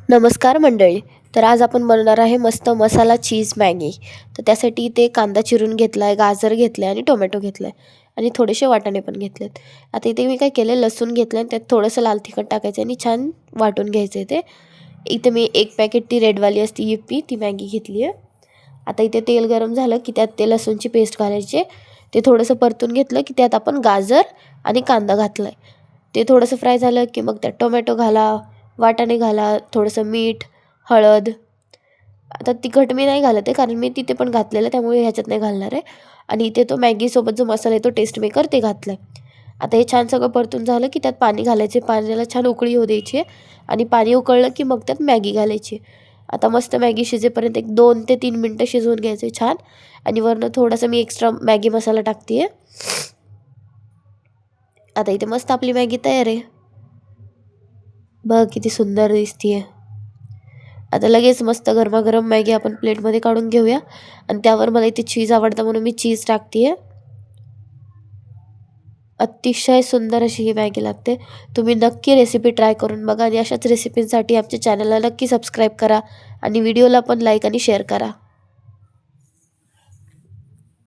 नमस्कार मंडळी. तर आज आपण बनवणार आहे मस्त मसाला चीज मॅगी. तर त्यासाठी इथे कांदा चिरून घेतला आहे, गाजर घेतलं आहे आणि टोमॅटो घेतला आहे आणि थोडेसे वाटाणे पण घेतलेत. आता इथे मी काय केलं, लसूण घेतलं आणि त्यात थोडंसं लाल तिखट टाकायचं आणि छान वाटून घ्यायचं आहे ते. इथे मी एक पॅकेट ती रेडवाली असते युप्पी ती मॅगी घेतली आहे. आता इथे तेल गरम झालं की त्यात ते लसूणची पेस्ट घालायची. ते थोडंसं परतून घेतलं की त्यात आपण गाजर आणि कांदा घातला आहे. ते थोडंसं फ्राय झालं की मग त्यात टोमॅटो घाला, वाटाणे घाला, थोडंसं मीठ, हळद. आता तिखट मी नाही घालत आहे कारण मी तिथे पण घातलेलं आहे, त्यामुळे ह्याच्यात नाही घालणार आहे. आणि इथे तो मॅगीसोबत जो मसाला आहे तो टेस्ट मेकर ते घातला आहे. आता हे छान सगळं परतून झालं की त्यात पाणी घालायचे. पाण्याला छान उकळी होऊ द्यायची आहे आणि पाणी उकळलं की मग त्यात मॅगी घालायची. आता मस्त मॅगी शिजेपर्यंत एक 2 ते 3 मिनटं शिजवून घ्यायचं आहे छान. आणि वरनं थोडासा मी एक्स्ट्रा मॅगी मसाला टाकते आहे. आता इथे मस्त आपली मॅगी तयार आहे. बघ किती सुंदर दिसते आहे. आता लगेच मस्त गरमागरम मॅगी आपण प्लेटमध्ये काढून घेऊया आणि त्यावर मला इथे चीज आवडतं म्हणून मी चीज टाकते आहे. अतिशय सुंदर अशी ही मॅगी लागते. तुम्ही नक्की रेसिपी ट्राय करून बघा आणि अशाच रेसिपींसाठी आमच्या चॅनलला नक्की सबस्क्राईब करा आणि व्हिडिओला पण लाईक आणि शेअर करा.